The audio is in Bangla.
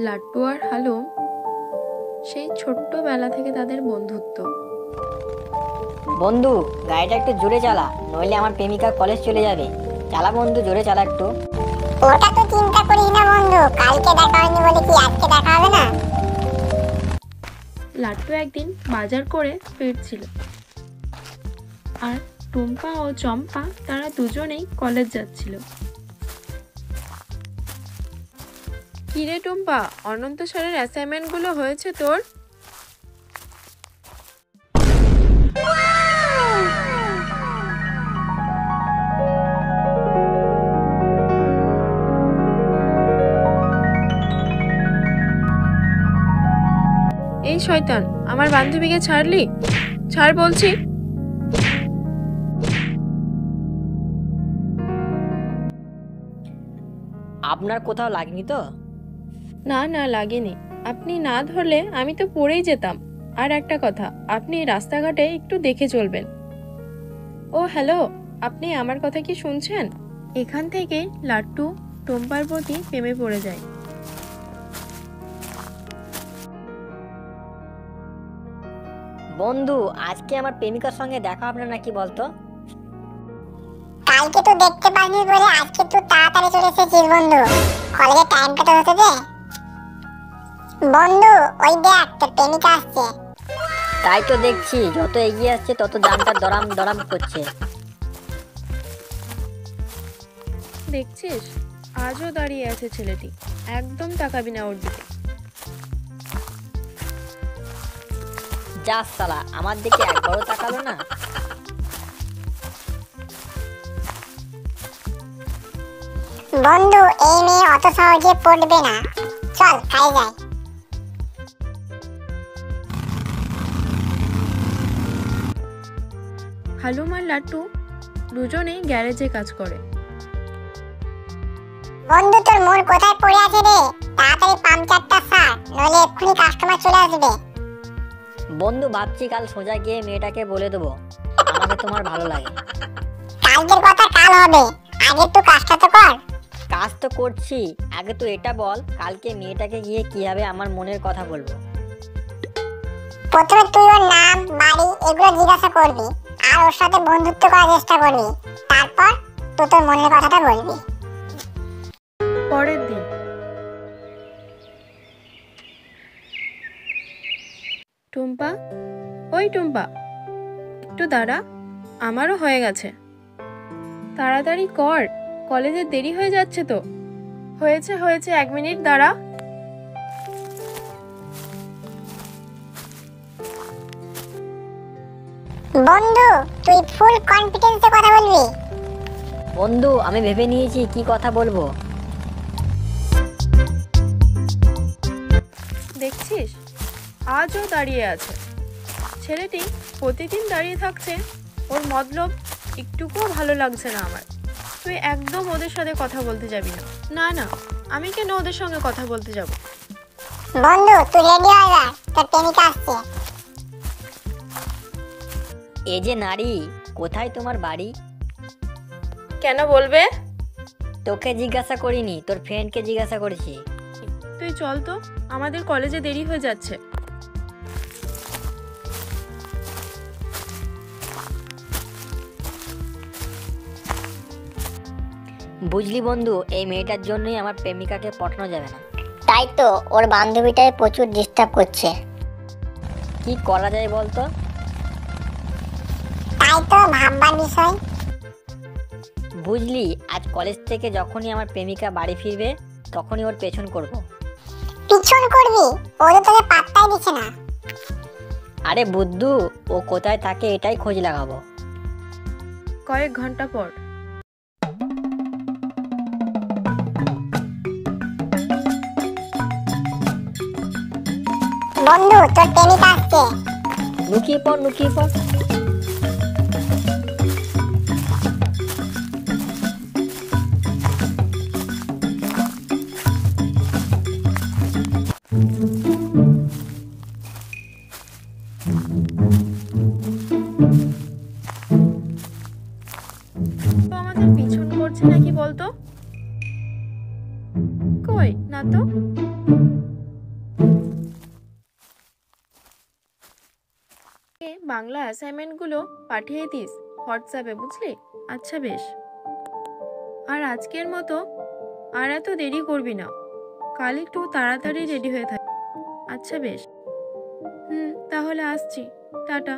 লাট্টু আর হালুম সেই ছোট্টবেলা থেকে তাদের বন্ধুত্ব। বন্ধু, গাড়িটা একটু জোরে চালা, নইলে আমার প্রেমিকা কলেজ চলে যাবে। চালা বন্ধু, জোরে চালা একটু। ওটা তো চিন্তা করিস না বন্ধু, কালকে দেখা হয়নি বলে কি আজকে দেখা হবে না? লাট্টু একদিন বাজার করে ফিরছিল, আর টুম্পা ও চম্পা তারা দুজনেই কলেজ যাচ্ছিল। কিরে টুম্পা, অনন্ত স্যারের অ্যাসাইনমেন্টগুলো হয়েছে তোর? এই শয়তান, আমার বান্ধবীকে ছাড়লি? ছাড় বলছি। আপনার কোথাও লাগেনি তো? না না, লাগেনি। আপনি না ধরলে আমি তো পড়েই যেতাম। আর একটা কথা, আপনি রাস্তাঘাটে একটু দেখে চলবেন। ও হ্যালো, আপনি আমার কথা কি শুনছেন? এখান থেকে লাট্টু টুম্পার প্রতি প্রেমে পড়ে যায়। বন্ধু, আজকে আমার প্রেমিকার সঙ্গে দেখা হবে না নাকি বলতো? কালকে তো দেখতে পাসনি বলে আজকে তুই তাড়াতাড়ি চলে এসেছিস বন্ধু। কলেজের টাইমটা তো হতে দে বন্ধু। ওই দেখ তোর প্রেমিকা আসছে। তাই তো দেখছি, যত এগিয়ে আসছে তত দামটা দরাম দরাম করছে। দেখছিস, আজও দাঁড়িয়ে আছে ছেলেটি। একদম তাকাবি না ওর দিকে। যা সালা, আমার দিকে একবারও তাকালো না। বন্ধু, এই মেয়ে অত সহজে পড়বে না, চল খাই যাই। হালুম আর লাট্টু দুজনেই গ্যারেজে কাজ করে। বন্ধু, তোর মন কোথায় পড়ে আছে রে? তাড়াতাড়ি পাংচারটা সার, নইলে এক্ষুনি কাস্টমার চলে আসবে। বন্ধু, ভাবছি কাল সোজা গিয়ে মেয়েটাকে বলে দেবো আমাকে তোমার ভালো লাগে। কালকের কথা কাল হবে, আগে তুই কাজটা তো কর। কাজ তো করছি, আগে তো এটা বল কালকে মেয়েটাকে গিয়ে কিভাবে আমার মনের কথা বলবো। প্রথমে তুই ওর নাম, বাড়ি এগুলো জিজ্ঞাসা করবি, আর ওর সাথে বন্ধুত্ব করার চেষ্টা করবি। তারপর তুই তোর মনের কথাটা বলবি। পরের দিন টুম্পা, ওই টুম্পা, একটু দাঁড়া, আমারও হয়ে গেছে। তাড়াতাড়ি কর, কলেজে দেরি হয়ে যাচ্ছে তো। হয়েছে হয়েছে, 1 মিনিট দাঁড়া। বন্ধু, তুই ফুল কনফিডেন্সে কথা বলবি। বন্ধু, আমি ভেবে নিয়েছি কি কথা বলবো। দেখছিস, আজও দাঁড়িয়ে আছে। ছেলেটি প্রতিদিন দাঁড়িয়ে থাকছে, ওর মতলব একটুকুও ভালো লাগছে না আমার। তুই একদম ওদের সাথে কথা বলতে যাবি না। না না, আমি কেন ওদের সঙ্গে কথা বলতে যাব? বন্ধু, তুই রেডি হয়ে যা, তোর প্রেমিকা আসছে। এ যে নারী, কোথায় তোমার বাড়ি? কেন বলবে? তোকে জিজ্ঞাসা করিনি, তোর ফ্রেন্ডকে জিজ্ঞাসা করেছি। তুই চল তো, আমাদের কলেজে দেরি হয়ে যাচ্ছে। বুঝলি বন্ধু, এই মেয়েটার জন্যই আমার প্রেমিকাকে পটানো যাবে না। তাই তো ওর বান্ধবীটাই প্রচুর ডিস্টার্ব করছে। কি করা যায় বলতো? তাই তো ভাববার বিষয়। বুঝলি, আজ কলেজ থেকে যখনই আমার প্রেমিকা বাড়ি ফিরবে তখনই ওর পেছন করব। পিছন করবি? ও তো তোকে পাত্তাই দিচ্ছে না। আরে বুদ্ধু, ও কোথায় থাকে এটাই খোঁজ লাগাবো। কয়েক ঘন্টা পর বন্ধু, তোর প্রেমিকা আসছে। লুকিয়ে পড়, লুকিয়ে পড়। তো আমাদের পিছন করছে নাকি বলতো? কই না তো। বাংলা অ্যাসাইনমেন্টগুলো পাঠিয়ে দিস হোয়াটসঅ্যাপে, বুঝলি? আচ্ছা বেশ। আর আজকের মতো আর এত দেরি করবি না, কাল একটু তাড়াতাড়ি রেডি হয়ে থাক। আচ্ছা বেশ। তাহলে আসছি। টাটা।